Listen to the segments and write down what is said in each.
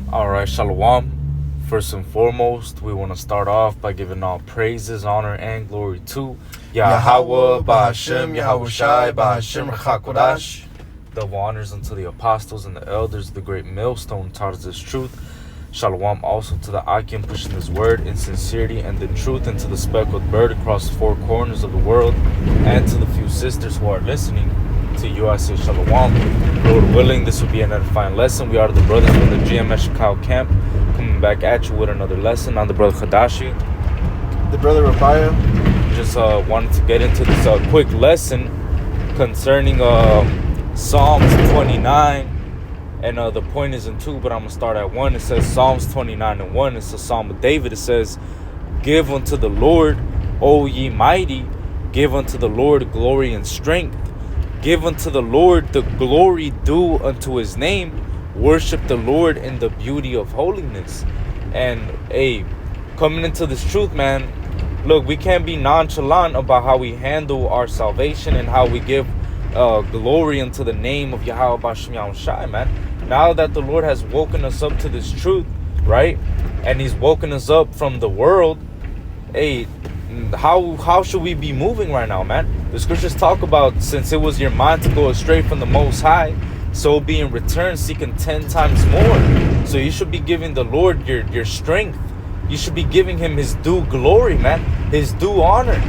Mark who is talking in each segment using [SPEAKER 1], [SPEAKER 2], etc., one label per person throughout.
[SPEAKER 1] All right, Shalom. First and foremost, we want to start off by giving all praises, honor, and glory to Yahweh, Ba'Hashem, Yahushai, Ba'Hashem, Chakodash. Double honors unto the apostles and the elders, the great millstone taught us this truth. Shalom also to the Akim pushing this word in sincerity and the truth, and to the speckled bird across the four corners of the world, and to the few sisters who are listening. To you I say Shalom. Lord willing, this will be an edifying lesson. We are the brothers from the GMS Chicago camp, coming back at you with another lesson. I'm the brother Khadashi.
[SPEAKER 2] The brother Rabbiah.
[SPEAKER 1] Just wanted to get into this quick lesson concerning Psalms 29. And the point is in 2, but I'm going to start at 1. It says Psalms 29 and 1. It's a Psalm of David. It says, "Give unto the Lord, O ye mighty, give unto the Lord glory and strength. Give unto the Lord the glory due unto his name. Worship the Lord in the beauty of holiness." And coming into this truth, man, look, we can't be nonchalant about how we handle our salvation and how we give glory unto the name of Yahweh Ba'Shem Yahushai, man. Now that the Lord has woken us up to this truth, right? And he's woken us up from the world, how should we be moving right now, man? The scriptures talk about, since it was your mind to go astray from the Most High, so be in return seeking 10 times more. So you should be giving the Lord your strength. You should be giving him his due glory, man, his due honor.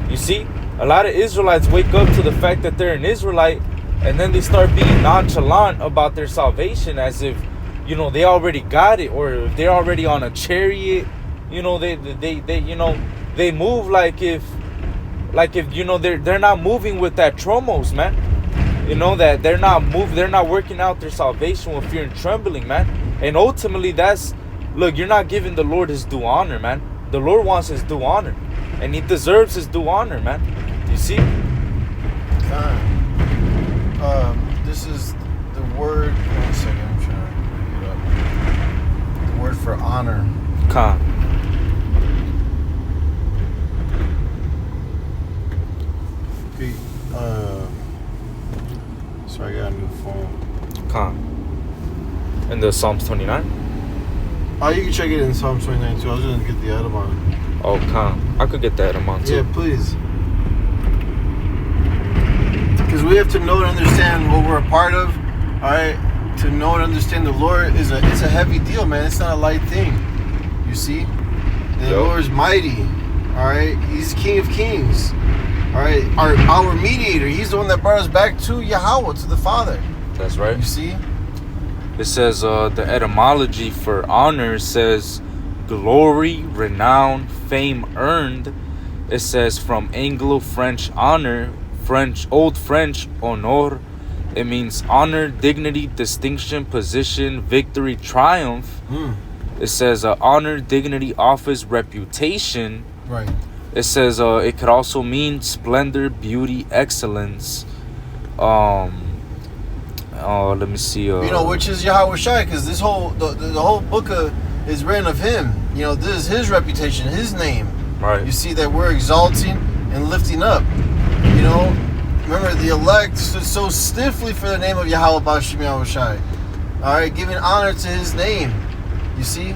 [SPEAKER 1] You see, a lot of Israelites wake up to the fact that they're an Israelite, and then they start being nonchalant about their salvation as if, you know, they already got it, or if they're already on a chariot. You know, they move like if you know, they're not moving with that tromos, man. You know, that they're not working out their salvation with fear and trembling, man. And ultimately, look, you're not giving the Lord his due honor, man. The Lord wants his due honor, and he deserves his due honor, man. You see?
[SPEAKER 2] This is the word. One second, I'm trying to look it up. The word for honor.
[SPEAKER 1] Khan.
[SPEAKER 2] Okay. So I got a new phone.
[SPEAKER 1] Khan. And the Psalms 29?
[SPEAKER 2] Oh, you can check it in Psalm 29 too. I was gonna get the Edamon.
[SPEAKER 1] Oh, Khan. I could get that amount too.
[SPEAKER 2] Yeah, please. Because we have to know and understand what we're a part of. All right, to know and understand the Lord it's a heavy deal, man. It's not a light thing. You see, the Lord is mighty. All right, he's King of Kings. All right, our mediator. He's the one that brought us back to Yahweh, to the Father.
[SPEAKER 1] That's right.
[SPEAKER 2] You see,
[SPEAKER 1] it says the etymology for honor says glory, renown, fame earned. It says from Anglo-French honor, Old French honneur. It means honor, dignity, distinction, position, victory, triumph. It says honor, dignity, office, reputation.
[SPEAKER 2] Right.
[SPEAKER 1] It says it could also mean splendor, beauty, excellence. Let me see.
[SPEAKER 2] You know, which is Yahweh Shai, because this whole the whole book is written of him. You know, this is his reputation, his name.
[SPEAKER 1] Right.
[SPEAKER 2] You see that we're exalting and lifting up. You know, remember the elect stood so stiffly for the name of Yahweh Ba'Shem Yahushai. All right, giving honor to his name. You see?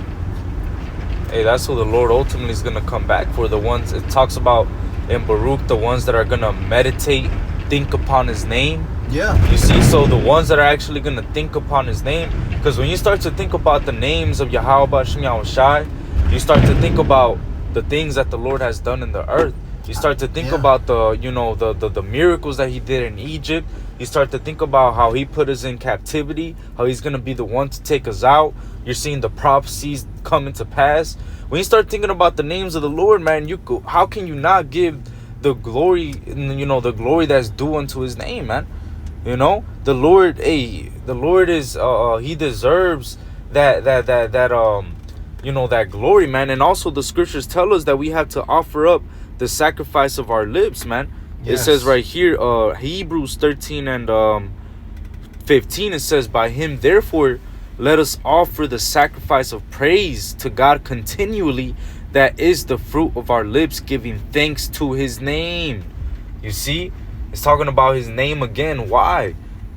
[SPEAKER 1] Hey, that's who the Lord ultimately is going to come back for. The ones, it talks about in Baruch, the ones that are going to meditate, think upon his name.
[SPEAKER 2] Yeah.
[SPEAKER 1] You see, so the ones that are actually going to think upon his name, because when you start to think about the names of Yahweh Ba'Shem Yahushai, you start to think about the things that the Lord has done in the earth. You start to think about the miracles that he did in Egypt. You start to think about how he put us in captivity, how he's going to be the one to take us out. You're seeing the prophecies come into pass. When you start thinking about the names of the Lord, man, how can you not give the glory, the glory that's due unto his name, man? You know, the Lord is he deserves that glory, man. And also the scriptures tell us that we have to offer up the sacrifice of our lips, man. Yes. It says right here, Hebrews 13 and 15, it says, "By him therefore let us offer the sacrifice of praise to God continually, that is the fruit of our lips, giving thanks to his name." You see, it's talking about his name again. Why?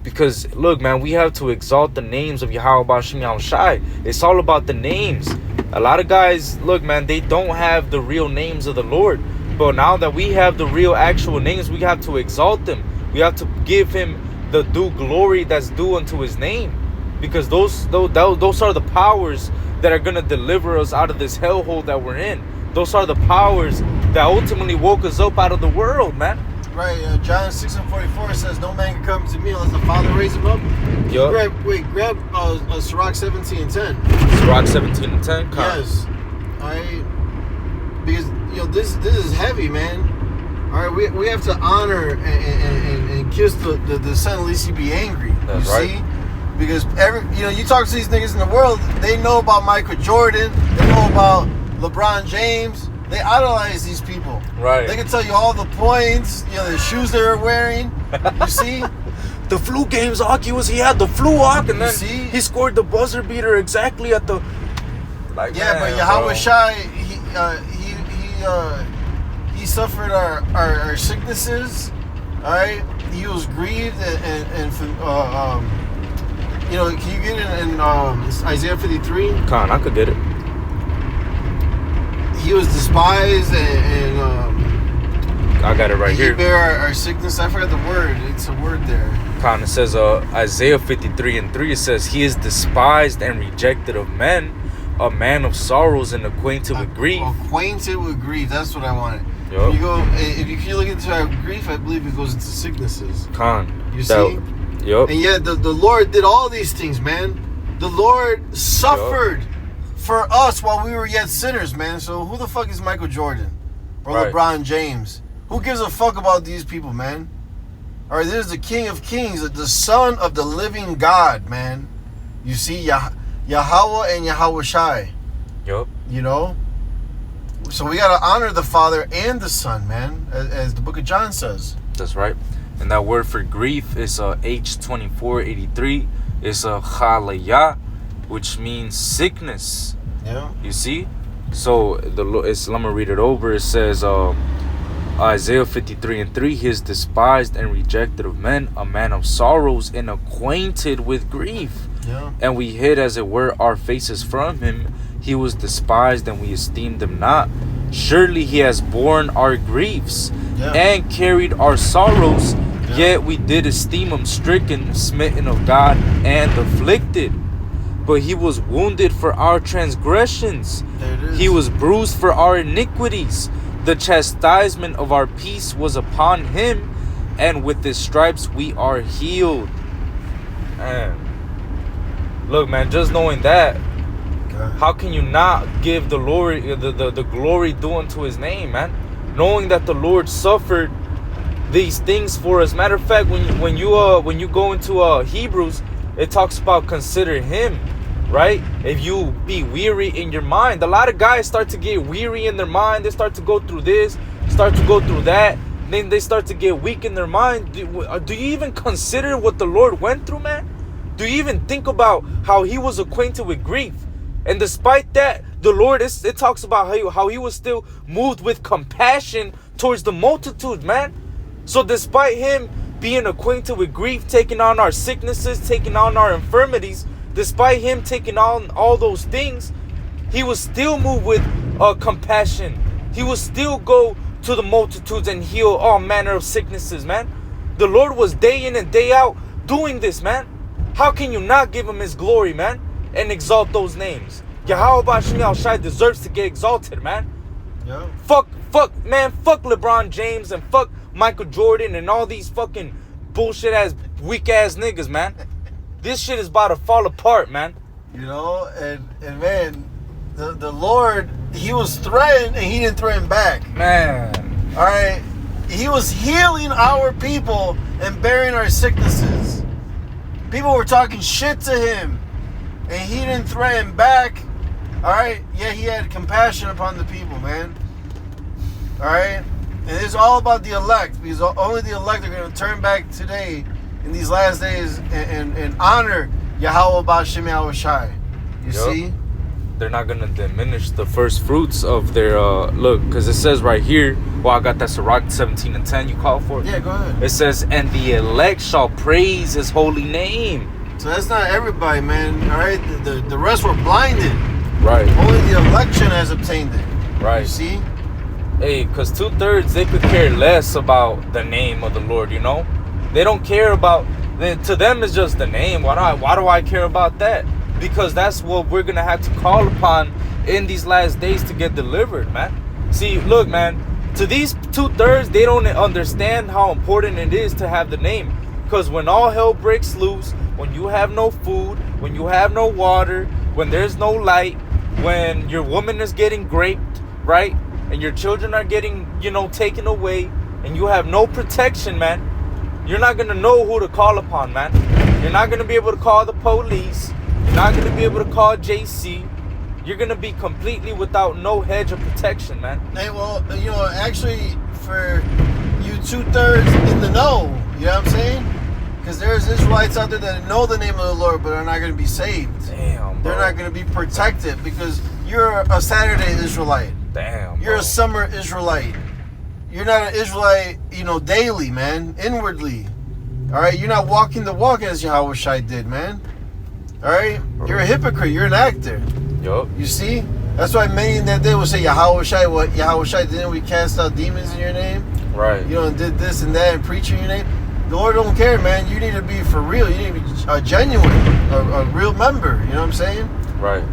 [SPEAKER 1] Because look, man, we have to exalt the names of Yahweh Bashim Yahushai. It's all about the names. A lot of guys, look, man, they don't have the real names of the Lord. But now that we have the real actual names, we have to exalt them. We have to give him the due glory that's due unto his name. Because those are the powers that are going to deliver us out of this hellhole that we're in. Those are the powers that ultimately woke us up out of the world, man.
[SPEAKER 2] Right, John 6:44 says, "No man can come to me unless the Father raise him up."
[SPEAKER 1] Yup.
[SPEAKER 2] Grab Sirach 17:10.
[SPEAKER 1] Sirach 17:10.
[SPEAKER 2] Yes. All right. Because this is heavy, man. All right, we have to honor and kiss the son, lest he be angry.
[SPEAKER 1] That's
[SPEAKER 2] you
[SPEAKER 1] right.
[SPEAKER 2] see? Because you talk to these niggas in the world, they know about Michael Jordan, they know about LeBron James. They idolize these people.
[SPEAKER 1] Right.
[SPEAKER 2] They can tell you all the points, the shoes they were wearing. You see?
[SPEAKER 1] The flu games, Aki he had the flu walk, and then he scored the buzzer beater exactly at the.
[SPEAKER 2] But Yahweh Shai, he suffered our sicknesses. All right, he was grieved and can you get it in Isaiah 53?
[SPEAKER 1] Con, I could get it.
[SPEAKER 2] He was despised and
[SPEAKER 1] I got it right here.
[SPEAKER 2] He bear our sickness. I forgot the word. It's a word there.
[SPEAKER 1] Con, it says Isaiah 53:3. It says, "He is despised and rejected of men, a man of sorrows and acquainted with grief."
[SPEAKER 2] Acquainted with grief. That's what I wanted.
[SPEAKER 1] Yep.
[SPEAKER 2] If you look into our grief, I believe it goes into sicknesses.
[SPEAKER 1] Con,
[SPEAKER 2] you see?
[SPEAKER 1] Yep.
[SPEAKER 2] And yet the Lord did all these things, man. The Lord suffered for us while we were yet sinners, man. So who the fuck is Michael Jordan or LeBron James? Who gives a fuck about these people, man? All right, this is the King of Kings, the Son of the living God, man. You see, Yahweh and Yahweh Shai.
[SPEAKER 1] Yep.
[SPEAKER 2] So we got to honor the Father and the Son, man, as the book of John says.
[SPEAKER 1] That's right. And that word for grief is H2483. It's a chalaya, which means sickness.
[SPEAKER 2] Yeah.
[SPEAKER 1] You see? So let me read it over. It says Isaiah 53:3, "He is despised and rejected of men, a man of sorrows and acquainted with grief.
[SPEAKER 2] Yeah.
[SPEAKER 1] And we hid, as it were, our faces from him. He was despised and we esteemed him not. Surely he has borne our griefs and carried our sorrows. Yet we did esteem him stricken, smitten of God, and afflicted. But he was wounded for our transgressions. He was bruised for our iniquities. The chastisement of our peace was upon him, and with his stripes we are healed." Man. Look, man, just knowing that, how can you not give the Lord the glory due unto his name, man? Knowing that the Lord suffered these things for us. Matter of fact, when you go into Hebrews, it talks about consider him, right? If you be weary in your mind, a lot of guys start to get weary in their mind. They start to go through this, start to go through that, then they start to get weak in their mind. Do you even consider what the Lord went through, man? Do you even think about how he was acquainted with grief? And despite that, the Lord, it talks about how he was still moved with compassion towards the multitude, man. So despite him being acquainted with grief, taking on our sicknesses, taking on our infirmities, despite him taking on all those things, he was still moved with compassion. He would still go to the multitudes and heal all manner of sicknesses, man. The Lord was day in and day out doing this, man. How can you not give him his glory, man, and exalt those names? Yahweh Bashim Al-Shai deserves to get exalted, man.
[SPEAKER 2] Yeah.
[SPEAKER 1] Fuck LeBron James and fuck Michael Jordan and all these fucking bullshit ass, weak ass niggas, man. This shit is about to fall apart, man.
[SPEAKER 2] And man, the Lord, he was threatened and he didn't threaten back.
[SPEAKER 1] Man.
[SPEAKER 2] All right. He was healing our people and bearing our sicknesses. People were talking shit to him and he didn't threaten back. All right. Yeah, he had compassion upon the people, man. All right. And it's all about the elect, because only the elect are going to turn back today in these last days and honor Yahweh Bashim Yahushai. You see?
[SPEAKER 1] they're not gonna diminish the first fruits of their look, because it says right here. Well, I got that Sirach 17:10 you call for.
[SPEAKER 2] Yeah, go ahead.
[SPEAKER 1] It says, and the elect shall praise his holy name.
[SPEAKER 2] So that's not everybody, man. All right, the rest were blinded.
[SPEAKER 1] Right.
[SPEAKER 2] Only the election has obtained it.
[SPEAKER 1] Right.
[SPEAKER 2] You see?
[SPEAKER 1] Hey, because 2/3 they could care less about the name of the Lord. You know, they don't care about. To them, it's just the name. Why do I care about that? Because that's what we're gonna have to call upon in these last days to get delivered, man. See, look, man. To these 2/3, they don't understand how important it is to have the name. Because when all hell breaks loose, when you have no food, when you have no water, when there's no light, when your woman is getting raped, right? And your children are getting, taken away, and you have no protection, man. You're not going to know who to call upon, man. You're not going to be able to call the police. You're not going to be able to call JC. You're going to be completely without no hedge of protection, man.
[SPEAKER 2] Hey, well, actually, for you 2/3 in the know, you know what I'm saying? Because there's Israelites out there that know the name of the Lord, but are not going to be saved.
[SPEAKER 1] Damn, bro.
[SPEAKER 2] They're not going to be protected because you're a Saturday Israelite.
[SPEAKER 1] Damn,
[SPEAKER 2] You're
[SPEAKER 1] bro.
[SPEAKER 2] a summer Israelite. You're not an Israelite, daily, man, inwardly. All right? You're not walking the walk as Yahweh Shai did, man. All right? You're a hypocrite. You're an actor.
[SPEAKER 1] Yup.
[SPEAKER 2] You see? That's why many in that day will say, Yahweh Shai, what? Yahweh Shai, didn't we cast out demons in your name?
[SPEAKER 1] Right.
[SPEAKER 2] And did this and that and preach in your name? The Lord don't care, man. You need to be for real. You need to be a genuine, a real member. You know what I'm saying?
[SPEAKER 1] Right.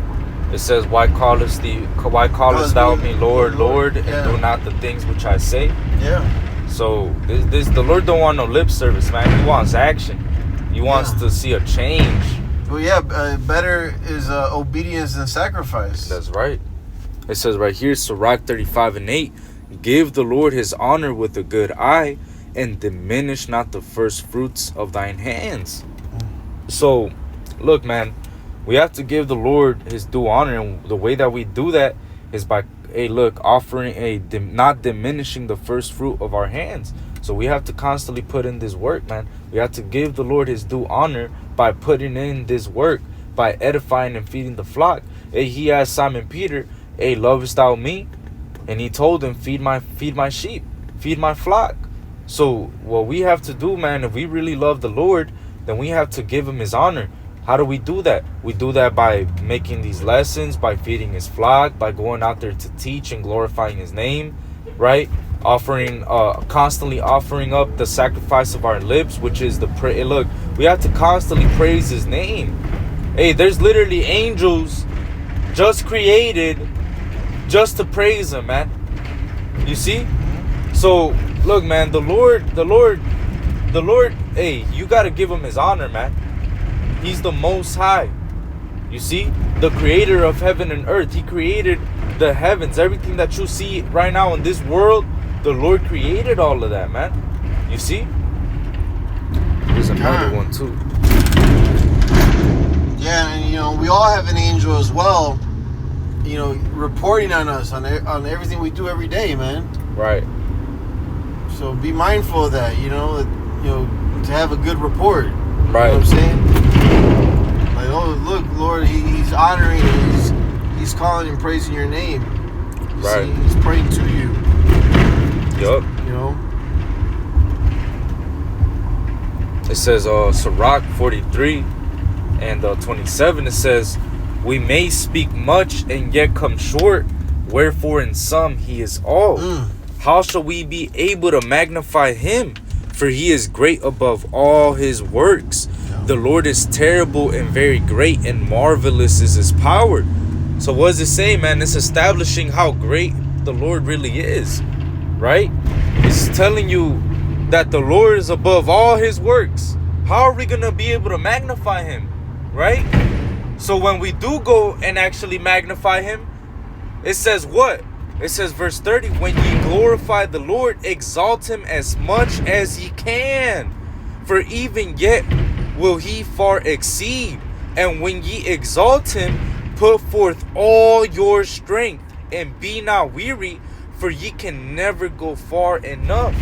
[SPEAKER 1] It says, why callest thou me Lord, Lord, and do not the things which I say?
[SPEAKER 2] Yeah.
[SPEAKER 1] So the Lord don't want no lip service, man. He wants action. He wants to see a change.
[SPEAKER 2] Well, yeah, better is obedience than sacrifice.
[SPEAKER 1] That's right. It says right here, Sirach 35:8, give the Lord his honor with a good eye, and diminish not the first fruits of thine hands. So, look, man, we have to give the Lord his due honor, and the way that we do that is by, offering not diminishing the first fruit of our hands. So we have to constantly put in this work, man. We have to give the Lord his due honor by putting in this work, by edifying and feeding the flock. He asked Simon Peter, lovest thou me? And he told him, feed my sheep, feed my flock. So what we have to do, man, if we really love the Lord, then we have to give him his honor. How do we do that? We do that by making these lessons, by feeding his flock, by going out there to teach and glorifying his name, right? Constantly offering up the sacrifice of our lips, which is the prayer. Look, we have to constantly praise his name. Hey, there's literally angels just created just to praise him, man. You see? So, look, man, the Lord, hey, you got to give him his honor, man. He's the Most High. You see? The creator of heaven and earth. He created the heavens. Everything that you see right now in this world, the Lord created all of that, man. You see? There's another one, too.
[SPEAKER 2] Yeah, and, we all have an angel as well, reporting on us, on everything we do every day, man.
[SPEAKER 1] Right.
[SPEAKER 2] So be mindful of that, to have a good report.
[SPEAKER 1] Right.
[SPEAKER 2] You know what I'm saying? Like, oh, look, Lord, he's honoring you. He's calling and praising your name.
[SPEAKER 1] Right.
[SPEAKER 2] See, he's praying to you.
[SPEAKER 1] Yup. It says, Sirach 43 and 27, it says, we may speak much and yet come short, wherefore in some he is all. How shall we be able to magnify him? For he is great above all his works. The Lord is terrible and very great, and marvelous is his power. So what does it say, man? It's establishing how great the Lord really is, right? It's telling you that the Lord is above all his works. How are we going to be able to magnify him, right? So when we do go and actually magnify him, it says what? It says verse 30, when ye glorify the Lord, exalt him as much as ye can. For even yet will he far exceed. And when ye exalt him, put forth all your strength, and be not weary, for ye can never go far enough.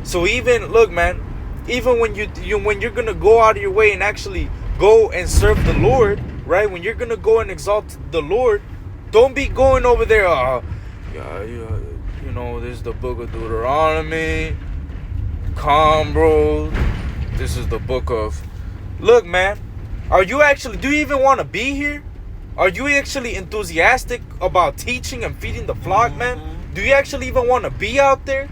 [SPEAKER 1] So even, look, man, even when you're gonna go out of your way and actually go and serve the Lord, right? When you're gonna go and exalt the Lord, Don't be going over there. You know, this is the book of Deuteronomy. Calm, bro. This is the book of. Look, man. Do you even want to be here? Are you actually enthusiastic about teaching and feeding the flock, man? Do you actually even want to be out there?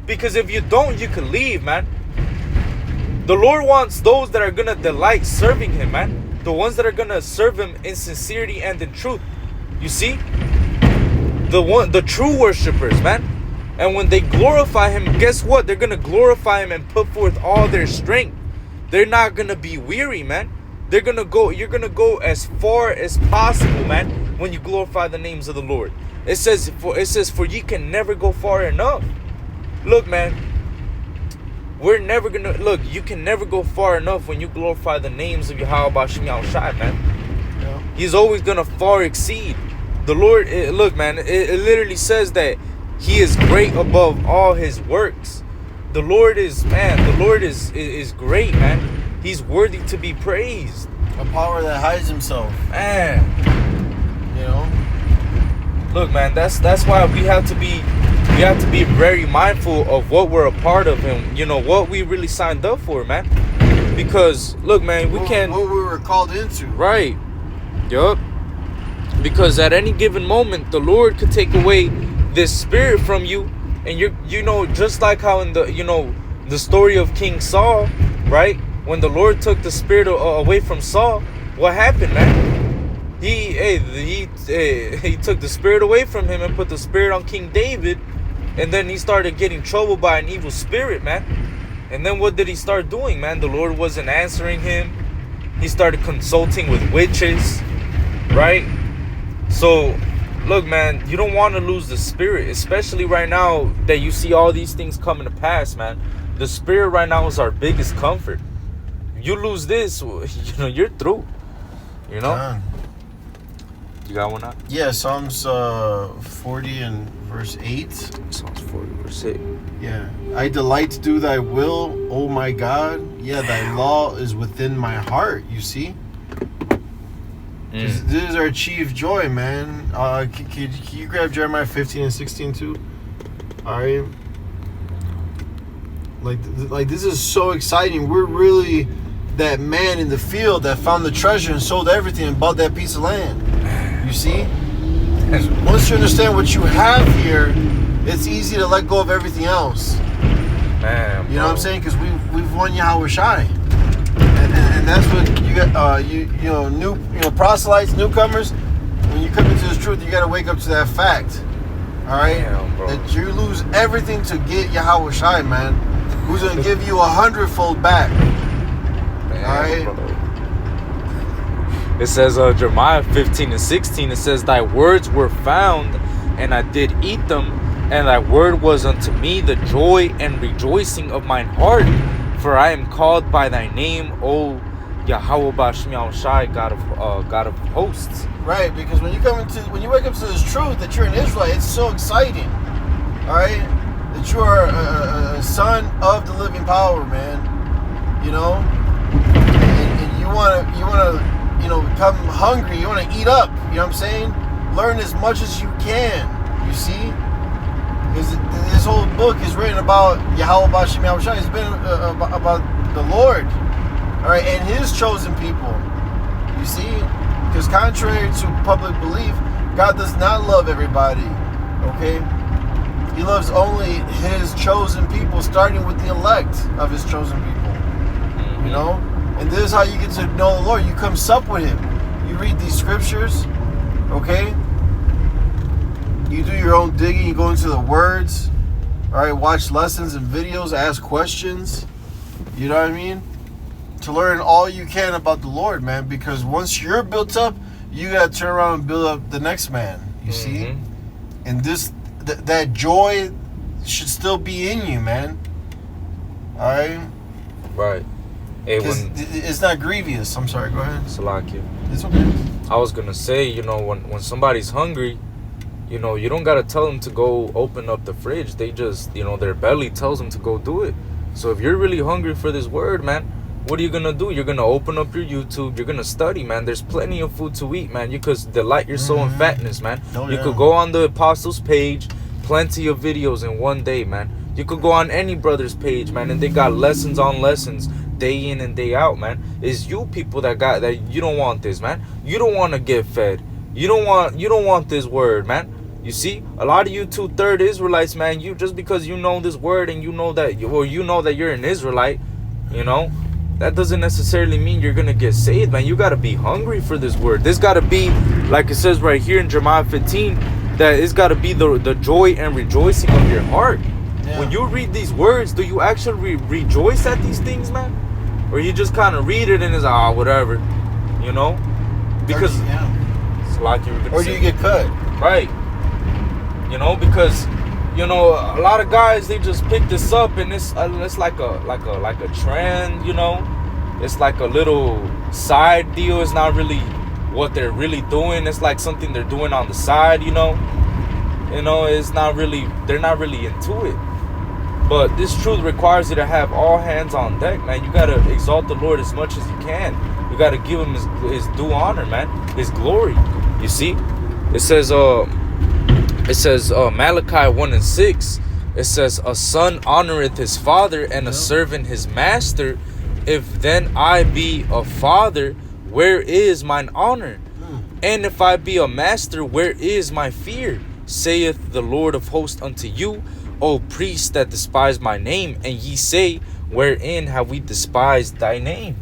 [SPEAKER 1] Because if you don't, you can leave, man. The Lord wants those that are going to delight serving Him, man. The ones that are going to serve Him in sincerity and in truth. You see? The true worshipers, man. And when they glorify Him, guess what? They're going to glorify Him and put forth all their strength. They're not going to be weary, man. You're going to go as far as possible, man, when you glorify the names of the Lord. It says, for ye can never go far enough. Look, man, you can never go far enough when you glorify the names of Yahweh Bashim Yahushai, man. Yeah. He's always going to far exceed. The Lord, look, man, it literally says that He is great above all His works. The Lord is great, man. He's worthy to be praised.
[SPEAKER 2] A power that hides Himself.
[SPEAKER 1] Man.
[SPEAKER 2] You know?
[SPEAKER 1] Look, man, that's why we have to be very mindful of what we're a part of and, you know, what we really signed up for, man. Because, look, man, what
[SPEAKER 2] we were called into.
[SPEAKER 1] Right. Yup. Because at any given moment, the Lord could take away this spirit from you. And you know, just like how in the story of King Saul, right? When the Lord took the spirit away from Saul, what happened, man? He took the spirit away from him and put the spirit on King David, and then he started getting troubled by an evil spirit, man. And then what did he start doing, man? The Lord wasn't answering him. He started consulting with witches, right? So, look, man, you don't want to lose the spirit, especially right now that you see all these things coming to pass, man. The spirit right now is our biggest comfort. You lose this, you know, you're through. You know? You got one now?
[SPEAKER 2] Yeah, Psalms 40 and verse 8.
[SPEAKER 1] Psalms 40, verse 8.
[SPEAKER 2] Yeah. I delight to do thy will, O my God. Yeah, thy law is within my heart, you see? This is our chief joy, man. Can you grab Jeremiah 15 and 16 too? All right. Like this is so exciting. We're really that man in the field that found the treasure and sold everything and bought that piece of land. You see? Once you understand what you have here, it's easy to let go of everything else.
[SPEAKER 1] Man,
[SPEAKER 2] you know what I'm saying? Because we've won Yahweh Shai, and that's what you got. Proselytes, newcomers. When you come into this truth, you got to wake up to that fact. All right, that you lose everything to get Yahweh Shai, man. Who's gonna give you 100-fold back?
[SPEAKER 1] Man,
[SPEAKER 2] all right.
[SPEAKER 1] Bro. It says Jeremiah 15 and 16. It says, "Thy words were found, and I did eat them, and thy word was unto me the joy and rejoicing of mine heart. For I am called by thy name, O Yahweh Bashim Yahushai, God of hosts."
[SPEAKER 2] Right, because when you wake up to this truth that you're an Israelite, it's so exciting. All right, that you are a son of the living power, man. You know, and you want to become hungry. You want to eat up. You know what I'm saying? Learn as much as you can. You see, because this whole book is written about Yahweh Bashim Yahushai. It's been about the Lord, all right, and His chosen people. You see, because contrary to public belief, God does not love everybody. Okay, He loves only His chosen people, starting with the elect of His chosen people. You know, and this is how you get to know the Lord. You come sup with Him. You read these scriptures. Okay. You do your own digging. You go into the words. All right. Watch lessons and videos. Ask questions. You know what I mean? To learn all you can about the Lord, man. Because once you're built up, you gotta turn around and build up the next man. You see? And that joy should still be in you, man. All right.
[SPEAKER 1] Right. Hey,
[SPEAKER 2] it's not grievous. I'm sorry. Go ahead.
[SPEAKER 1] Salakia.
[SPEAKER 2] It's okay.
[SPEAKER 1] I was gonna say, when somebody's hungry, you don't gotta tell them to go open up the fridge. They just, their belly tells them to go do it. So if you're really hungry for this word, man, what are you gonna do? You're gonna open up your YouTube. You're gonna study, man. There's plenty of food to eat, man. You could delight your soul in fatness, man.
[SPEAKER 2] Oh,
[SPEAKER 1] You
[SPEAKER 2] yeah.
[SPEAKER 1] could go on the Apostles page, plenty of videos in one day, man. You could go on any brother's page, man, and they got lessons on lessons, day in and day out, man. It's you people that you don't want this, man. You don't want to get fed. You don't want this word, man. You see, a lot of you 2/3 Israelites, man, you just because you know this word and you know that you're an Israelite, you know, that doesn't necessarily mean you're gonna get saved, man. You gotta be hungry for this word. This gotta be, like it says right here in Jeremiah 15, that it's gotta be the joy and rejoicing of your heart.
[SPEAKER 2] Yeah.
[SPEAKER 1] When you read these words, do you actually rejoice at these things, man? Or you just kind of read it and it's whatever, you know? Because it's like you were gonna
[SPEAKER 2] or do you get cut?
[SPEAKER 1] right, you know, because you know a lot of guys, they just pick this up and it's like a trend, you know. It's like a little side deal. It's not really what they're really doing. It's like something they're doing on the side, you know. It's not really, they're not really into it. But this truth requires you to have all hands on deck, man. You gotta exalt the Lord as much as you can. You gotta give him his due honor, man, his glory. You see, it says Malachi 1:6. It says, a son honoreth his father, and a servant his master. If then I be a father, where is mine honor? And if I be a master, where is my fear? Saith the Lord of hosts unto you, O priests that despise my name. And ye say, wherein have we despised thy name?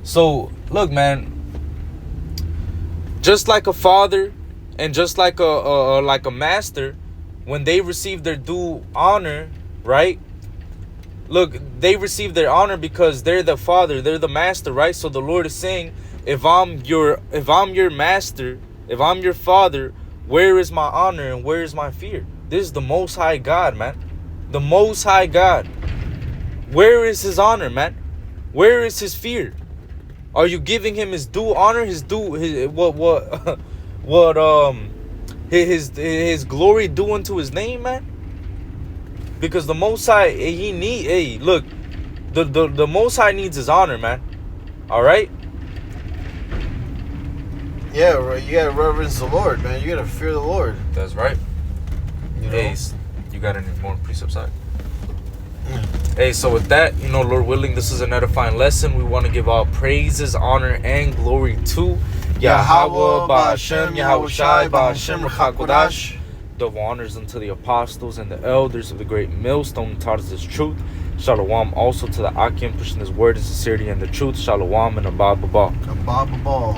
[SPEAKER 1] So look, man, just like a father and just like a master, when they receive their due honor, right? Look, they receive their honor because they're the father, they're the master, right? So the Lord is saying, if I'm your master, if I'm your father, where is my honor and where is my fear? This is the Most High God, man. The Most High God. Where is his honor, man? Where is his fear? Are you giving him his due honor, his glory due unto his name, man? Because the Most High, look, the Most High needs his honor, man. All right?
[SPEAKER 2] Yeah, right. You gotta reverence the Lord, man. You gotta fear the Lord.
[SPEAKER 1] That's right.
[SPEAKER 2] You know?
[SPEAKER 1] Hey, you got any more precepts side? Hey, so with that, Lord willing, this is an edifying lesson. We want to give all praises, honor, and glory to Yahweh, Ba'ashem, Yahushai, Ba'ashem, Ruach Double honors unto the apostles and the elders of the great millstone who taught us this truth. Shalom also to the Akim, pushing his word in sincerity and the truth. Shalom and Abba Baba.
[SPEAKER 2] Abba Baba.